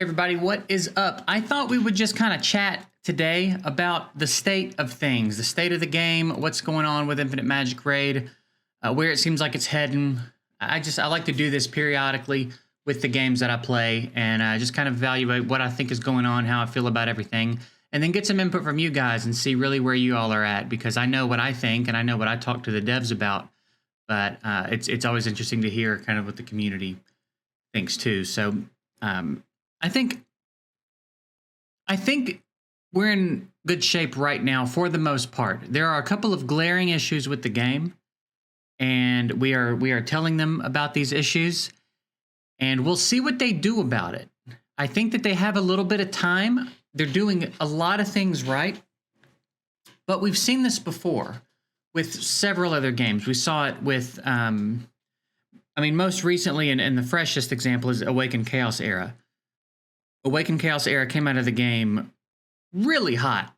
Everybody, what is up? I thought we would just kind of chat today about the state of things, the state of the game, what's going on with Infinite Magicraid, where it seems like it's heading. I like to do this periodically with the games that I play and just kind of evaluate what I think is going on, how I feel about everything, and then get some input from you guys and see really where you all are at, because I know what I think and I know what I talk to the devs about, but it's always interesting to hear kind of what the community thinks too. So I think we're in good shape right now for the most part. There are a couple of glaring issues with the game, and we are telling them about these issues, and we'll see what they do about it. I think that they have a little bit of time. They're doing a lot of things right, but we've seen this before with several other games. We saw it with, most recently, and the freshest example is Awakened Chaos Era. Awakened Chaos Era came out of the game really hot.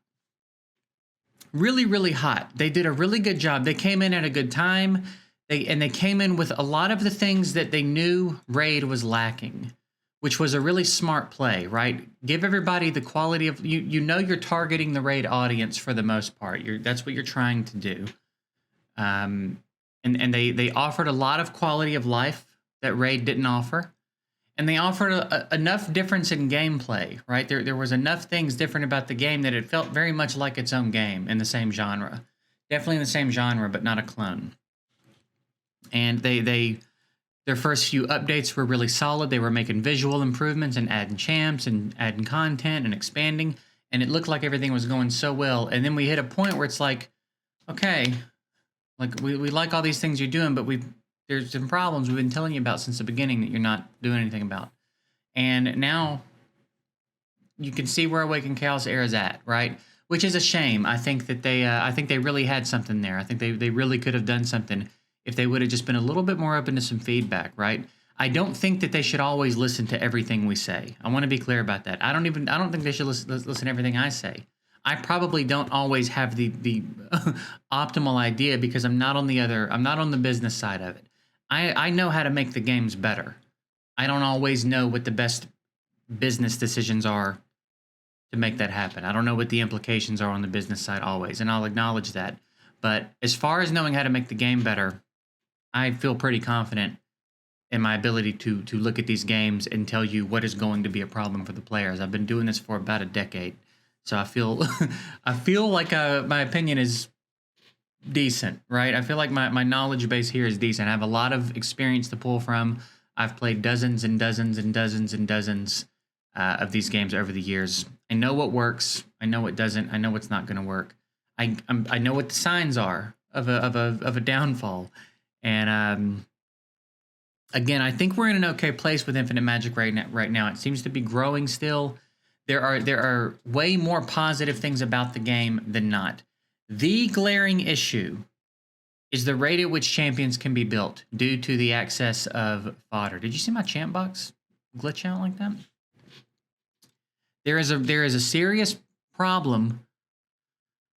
Really, really hot. They did a really good job. They came in at a good time. They came in with a lot of the things that they knew Raid was lacking, which was a really smart play, right? Give everybody the quality of... You know you're targeting the Raid audience for the most part. That's what you're trying to do. And they offered a lot of quality of life that Raid didn't offer. And they offered enough difference in gameplay, right? There was enough things different about the game that it felt very much like its own game in the same genre. Definitely in the same genre, but not a clone. And their first few updates were really solid. They were making visual improvements and adding champs and adding content and expanding. And it looked like everything was going so well. And then we hit a point where it's like, okay, like we like all these things you're doing, but there's some problems we've been telling you about since the beginning that you're not doing anything about. And now you can see where Awakened Chaos Era is at, right? Which is a shame. I think that they really had something there. I think they really could have done something if they would have just been a little bit more open to some feedback, right? I don't think that they should always listen to everything we say. I want to be clear about that. I don't think they should listen to everything I say. I probably don't always have the optimal idea because I'm not on the business side of it. I know how to make the games better. I don't always know what the best business decisions are to make that happen. I don't know what the implications are on the business side always, and I'll acknowledge that. But as far as knowing how to make the game better, I feel pretty confident in my ability to look at these games and tell you what is going to be a problem for the players. I've been doing this for about a decade, so I feel like my opinion is decent, right? I feel like my knowledge base here is decent. I have a lot of experience to pull from. I've played dozens and dozens and dozens and dozens of these games over the years. I know what works. I know what doesn't. I know what's not going to work. I know what the signs are of a downfall. And again, I think we're in an okay place with Infinite Magicraid right now. It seems to be growing still. There are way more positive things about the game than not. The glaring issue is the rate at which champions can be built due to the access of fodder. Did you see my champ box glitch out like that? There is a serious problem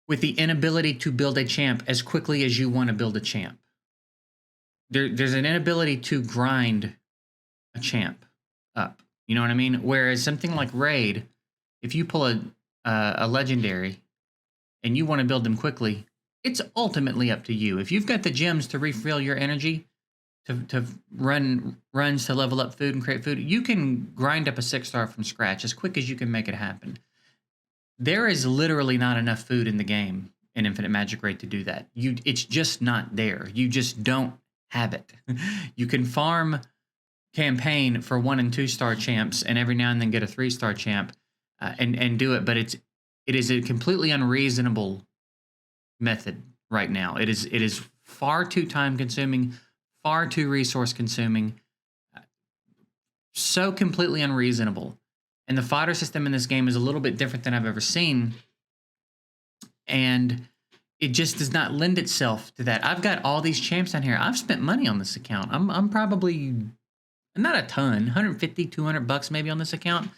with the inability to build a champ as quickly as you want to build a champ. There's an inability to grind a champ up. You know what I mean? Whereas something like Raid, if you pull a legendary and you want to build them quickly, it's ultimately up to you. If you've got the gems to refill your energy, to run runs to level up food and create food, you can grind up a 6-star from scratch as quick as you can make it happen. There is literally not enough food in the game in Infinite Magicraid to do that. It's just not there. You just don't have it. You can farm campaign for 1- and 2-star champs and every now and then get a 3-star champ and do it, but it is a completely unreasonable method right now. It is far too time consuming, far too resource consuming, so completely unreasonable. And the fodder system in this game is a little bit different than I've ever seen, and it just does not lend itself to that. I've got all these champs down here. I've spent money on this account. I'm probably not a ton, 150, 200 bucks maybe on this account.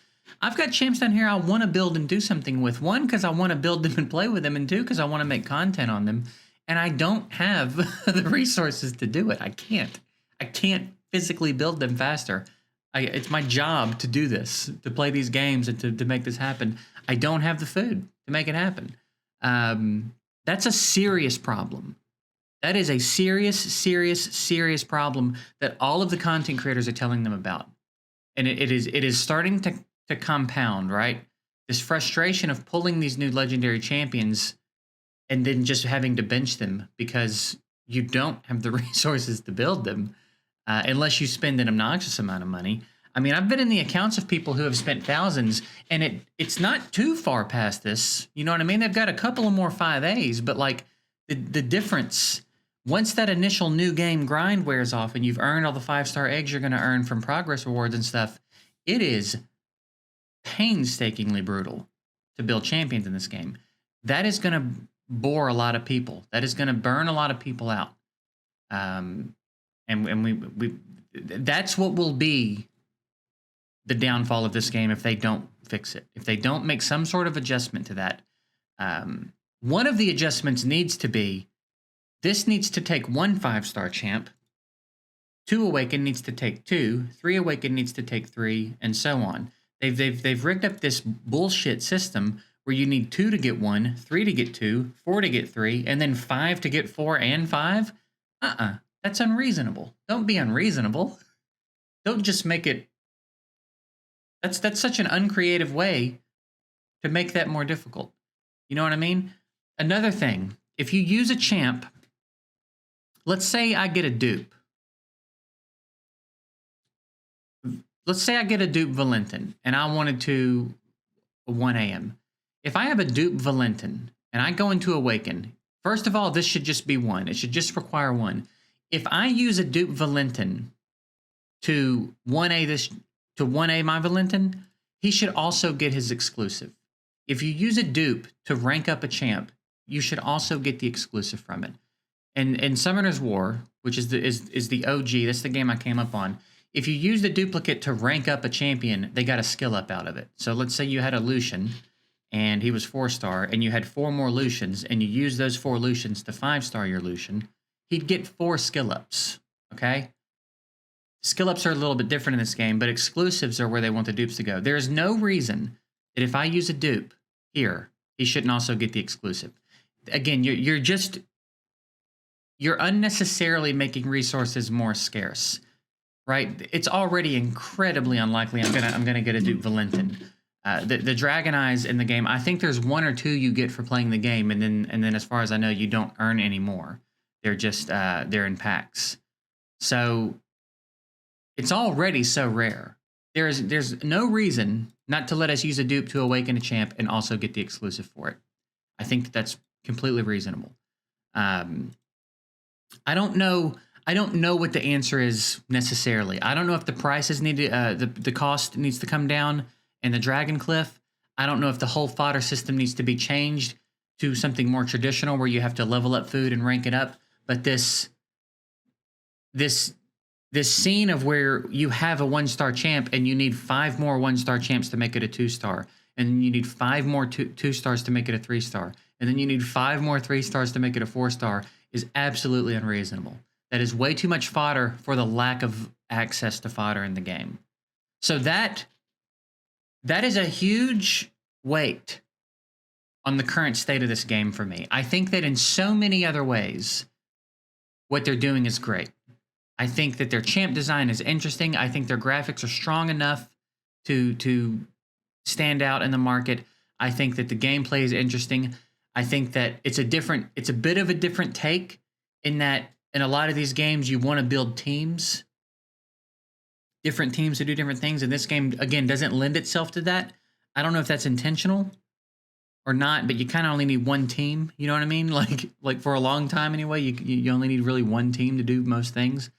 I've got champs down here I want to build and do something with. 1, because I want to build them and play with them, and 2, because I want to make content on them. And I don't have the resources to do it. I can't physically build them faster. It's my job to do this, to play these games and to make this happen. I don't have the food to make it happen. That's a serious problem. That is a serious, serious, serious problem that all of the content creators are telling them about. And it is starting to compound, right? This frustration of pulling these new legendary champions and then just having to bench them because you don't have the resources to build them unless you spend an obnoxious amount of money. I mean, I've been in the accounts of people who have spent thousands, and it's not too far past this. You know what I mean? They've got a couple of more 5As, but like the difference, once that initial new game grind wears off and you've earned all the 5-star eggs you're going to earn from progress rewards and stuff, it is painstakingly brutal to build champions in this game. That is going to bore a lot of people. That is going to burn a lot of people out. And we that's what will be the downfall of this game if they don't fix it. If they don't make some sort of adjustment to that. One of the adjustments needs to be, this needs to take 1 5-star champ, 2 Awaken needs to take 2, 3 Awaken needs to take 3, and so on. They've rigged up this bullshit system where you need 2 to get 1, 3 to get 2, 4 to get 3, and then 5 to get 4 and 5. That's unreasonable. Don't be unreasonable. Don't just make it. That's such an uncreative way to make that more difficult. You know what I mean? Another thing, if you use a champ, let's say I get a dupe. Let's say I get a dupe Valentin and I wanted to 1 AM. If I have a dupe Valentin and I go into Awaken, first of all, this should just be 1. It should just require 1. If I use a dupe Valentin to 1A my Valentin, he should also get his exclusive. If you use a dupe to rank up a champ, you should also get the exclusive from it. And in Summoner's War, which is the OG, that's the game I came up on. If you use the duplicate to rank up a champion, they got a skill up out of it. So let's say you had a Lucian and he was 4-star and you had 4 more Lucians and you use those 4 Lucians to 5-star your Lucian, he'd get 4 skill ups, okay? Skill ups are a little bit different in this game, but exclusives are where they want the dupes to go. There is no reason that if I use a dupe here, he shouldn't also get the exclusive. Again, you're unnecessarily making resources more scarce, right? It's already incredibly unlikely I'm gonna get a dupe Valentin. The Dragon Eyes in the game, I think there's 1 or 2 you get for playing the game, and then as far as I know, you don't earn any more. They're just they're in packs. So it's already so rare. There's no reason not to let us use a dupe to awaken a champ and also get the exclusive for it. I think that's completely reasonable. I don't know what the answer is necessarily. I don't know if the prices need to, the cost needs to come down in the Dragon Cliff. I don't know if the whole fodder system needs to be changed to something more traditional where you have to level up food and rank it up. But this scene of where you have a 1-star champ and you need 5 more 1-star champs to make it a 2-star, and you need 5 more 2-stars to make it a 3-star, and then you need 5 more 3-stars to make it a 4-star is absolutely unreasonable. That is way too much fodder for the lack of access to fodder in the game. So that is a huge weight on the current state of this game for me. I think that in so many other ways, what they're doing is great. I think that their champ design is interesting. I think their graphics are strong enough to stand out in the market. I think that the gameplay is interesting. I think that it's a bit of a different take in that in a lot of these games, you want to build teams, different teams to do different things. And this game, again, doesn't lend itself to that. I don't know if that's intentional or not, but you kind of only need 1 team. You know what I mean? Like for a long time anyway, you only need really 1 team to do most things.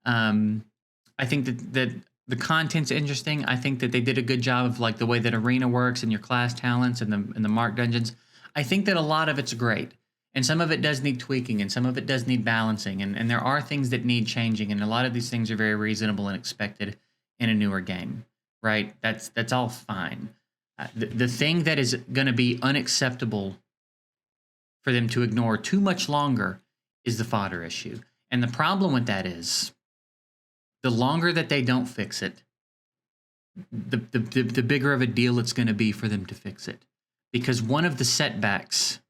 I think that the content's interesting. I think that they did a good job of like the way that arena works and your class talents and the mark dungeons. I think that a lot of it's great. And some of it does need tweaking and some of it does need balancing. And there are things that need changing. And a lot of these things are very reasonable and expected in a newer game, right? That's all fine. The thing that is going to be unacceptable for them to ignore too much longer is the fodder issue. And the problem with that is the longer that they don't fix it, the bigger of a deal it's going to be for them to fix it. Because one of the setbacks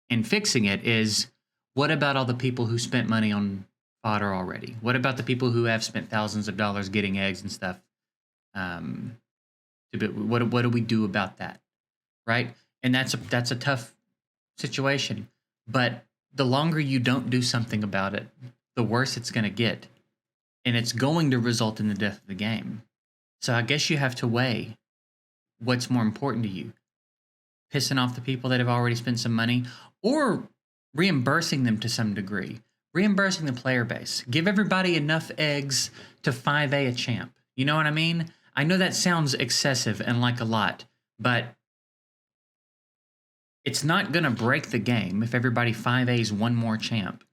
in fixing it is, what about all the people who spent money on fodder already? What about the people who have spent thousands of dollars getting eggs and stuff? What do we do about that, right? And that's a tough situation. But the longer you don't do something about it, the worse it's going to get, and it's going to result in the death of the game. So I guess you have to weigh what's more important to you: pissing off the people that have already spent some money, or reimbursing them to some degree, reimbursing the player base. Give everybody enough eggs to 5A a champ. You know what I mean? I know that sounds excessive and like a lot, but it's not going to break the game if everybody 5A's one more champ,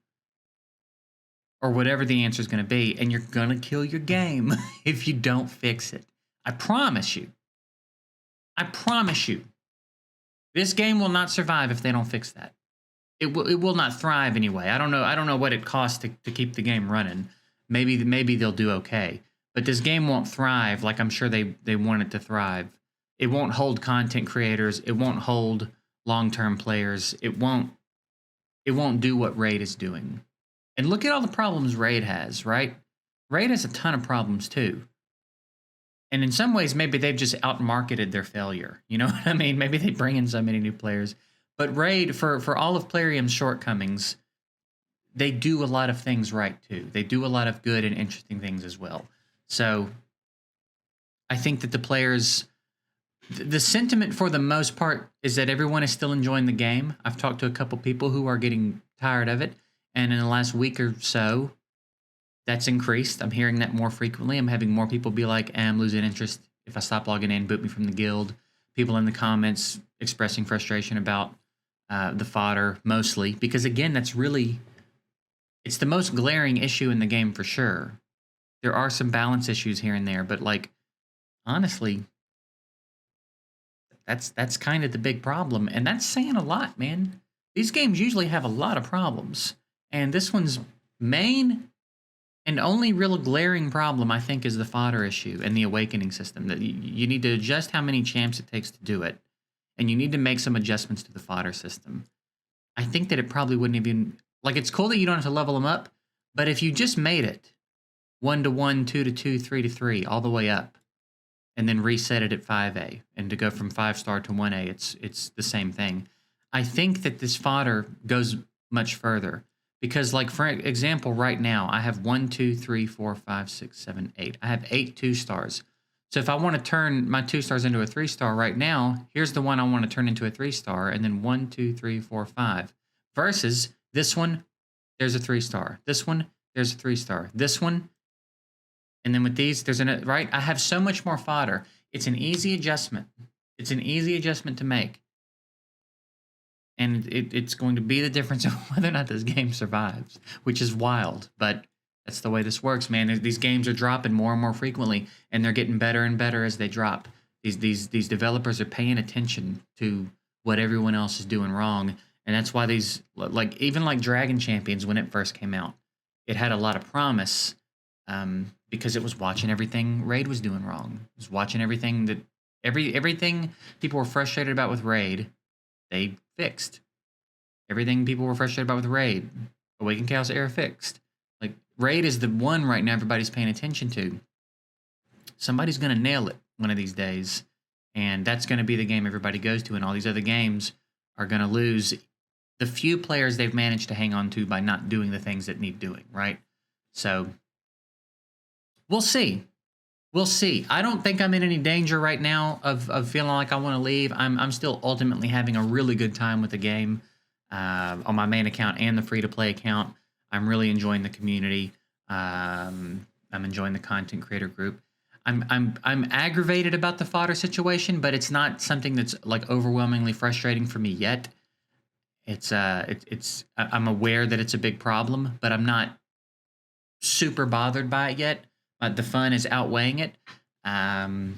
or whatever the answer is going to be, and you're going to kill your game if you don't fix it. I promise you. I promise you. This game will not survive if they don't fix that. It will not thrive anyway. I don't know what it costs to keep the game running. Maybe they'll do okay. But this game won't thrive like I'm sure they want it to thrive. It won't hold content creators. It won't hold long-term players. It won't do what Raid is doing. And look at all the problems Raid has, right? Raid has a ton of problems too. And in some ways, maybe they've just outmarketed their failure. You know what I mean? Maybe they bring in so many new players. But Raid, for all of Plarium's shortcomings, they do a lot of things right too. They do a lot of good and interesting things as well. So I think that the players, the sentiment for the most part is that everyone is still enjoying the game. I've talked to a couple people who are getting tired of it. And in the last week or so, that's increased. I'm hearing that more frequently. I'm having more people be like, I'm losing interest if I stop logging in, boot me from the guild. People in the comments expressing frustration about the fodder mostly. Because again, it's the most glaring issue in the game for sure. There are some balance issues here and there, but like, honestly, that's kind of the big problem. And that's saying a lot, man. These games usually have a lot of problems. And this one's main and only real glaring problem, I think, is the fodder issue and the awakening system. That you need to adjust how many champs it takes to do it. And you need to make some adjustments to the fodder system. I think that it probably wouldn't even... Like, it's cool that you don't have to level them up, but if you just made it 1 to 1, 2 to 2, 3 to 3, all the way up, and then reset it at 5A, and to go from 5-star to 1A, it's the same thing. I think that this fodder goes much further. Because, like, for example, right now, I have 1, 2, 3, 4, 5, 6, 7, 8. I have 8 2-stars. So if I want to turn my 2-stars into a 3-star right now, here's the one I want to turn into a 3-star, and then 1, 2, 3, 4, 5. Versus this one, there's a 3-star. This one, there's a 3-star. This one, and then with these, there's an, right? I have so much more fodder. It's an easy adjustment. It's an easy adjustment to make. And it's going to be the difference of whether or not this game survives, which is wild. But that's the way this works, man. These games are dropping more and more frequently, and they're getting better and better as they drop. These developers are paying attention to what everyone else is doing wrong, and that's why these, like, even like Dragon Champions, when it first came out, it had a lot of promise because it was watching everything Raid was doing wrong. It was watching everything that everything people were frustrated about with Raid, they fixed. Everything people were frustrated about with Raid, Awakened Chaos Era fixed. Like, Raid is the one right now everybody's paying attention to. Somebody's going to nail it one of these days, and that's going to be the game everybody goes to, and all these other games are going to lose the few players they've managed to hang on to by not doing the things that need doing, right? So, we'll see. We'll see. I don't think I'm in any danger right now of feeling like I want to leave. I'm still ultimately having a really good time with the game on my main account and the free-to-play account. I'm really enjoying the community. I'm enjoying the content creator group. I'm aggravated about the fodder situation, but it's not something that's like overwhelmingly frustrating for me yet. I'm aware that it's a big problem, but I'm not super bothered by it yet. The fun is outweighing it. I'll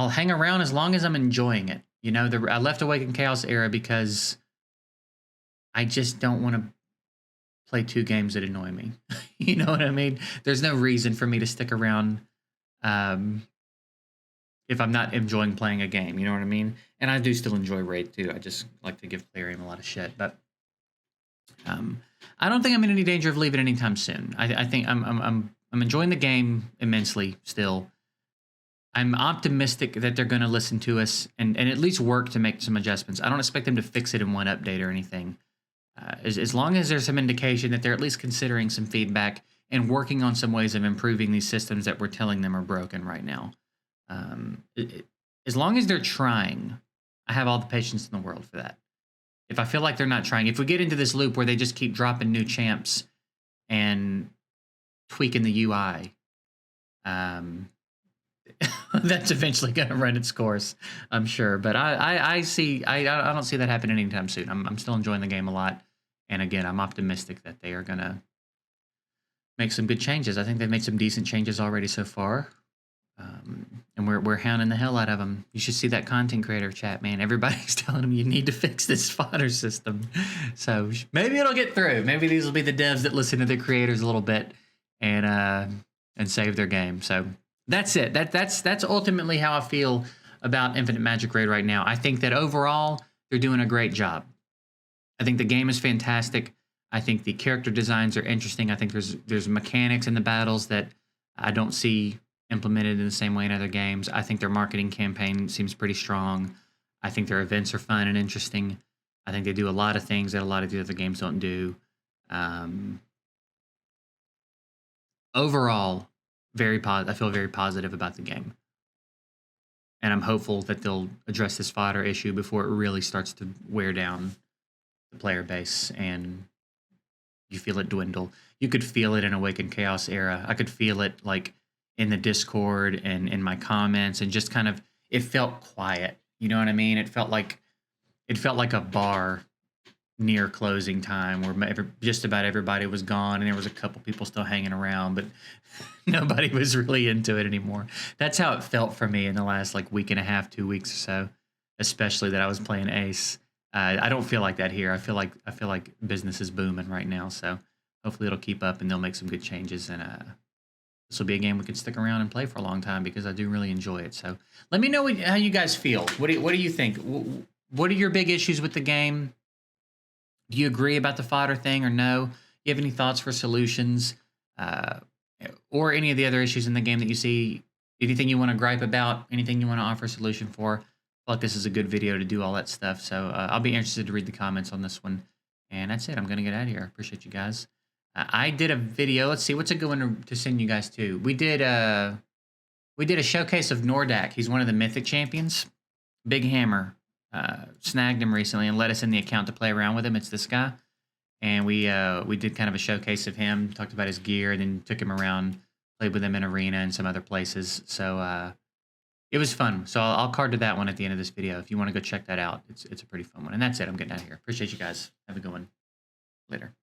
hang around as long as I'm enjoying it. You know, I left Awakened Chaos Era because I just don't want to play 2 games that annoy me. You know what I mean? There's no reason for me to stick around if I'm not enjoying playing a game. You know what I mean? And I do still enjoy Raid too. I just like to give player aim a lot of shit, but I don't think I'm in any danger of leaving anytime soon. I think I'm enjoying the game immensely still. I'm optimistic that they're going to listen to us and at least work to make some adjustments. I don't expect them to fix it in one update or anything. As long as there's some indication that they're at least considering some feedback and working on some ways of improving these systems that we're telling them are broken right now. As long as they're trying, I have all the patience in the world for that. If I feel like they're not trying, if we get into this loop where they just keep dropping new champs and tweaking the UI, that's eventually going to run its course, I'm sure. But I don't see that happening anytime soon. I'm still enjoying the game a lot, and again, I'm optimistic that they are going to make some good changes. I think they've made some decent changes already so far, and we're hounding the hell out of them. You should see that content creator chat, man. Everybody's telling them you need to fix this fodder system. So maybe it'll get through. Maybe these will be the devs that listen to their creators a little bit and save their game. So. That's it. That's ultimately how I feel about Infinite Magicraid right now. I think that overall they're doing a great job. I think the game is fantastic. I think the character designs are interesting. I think there's mechanics in the battles that I don't see implemented in the same way in other games. I think their marketing campaign seems pretty strong. I think their events are fun and interesting. I think they do a lot of things that a lot of the other games don't do. Overall, I feel very positive about the game. And I'm hopeful that they'll address this fodder issue before it really starts to wear down the player base and you feel it dwindle. You could feel it in Awakened Chaos era. I could feel it like in the Discord and in my comments and just kind of, it felt quiet. You know what I mean? It felt like a bar near closing time where just about everybody was gone and there was a couple people still hanging around, but nobody was really into it anymore. That's how it felt for me in the last like week and a half, 2 weeks or so, especially that I was playing Ace. I don't feel like that here. I feel like business is booming right now. So hopefully it'll keep up and they'll make some good changes. And this will be a game we can stick around and play for a long time because I do really enjoy it. So let me know how you guys feel. What do you think? What are your big issues with the game? Do you agree about the fodder thing or no? Do you have any thoughts for solutions or any of the other issues in the game that you see? Anything you want to gripe about? Anything you want to offer a solution for? I feel like this is a good video to do all that stuff. So I'll be interested to read the comments on this one. And that's it. I'm going to get out of here. I appreciate you guys. I did a video. Let's see. What's a good one to send you guys to? We did a showcase of Nordak. He's one of the Mythic champions. Big Hammer. Snagged him recently and let us in the account to play around with him. It's this guy, and we did kind of a showcase of him, talked about his gear, and then took him around, played with him in arena and some other places. So it was fun. So I'll card to that one at the end of this video if you want to go check that out. It's a pretty fun one. And that's it. I'm getting out of here. Appreciate you guys. Have a good one. Later.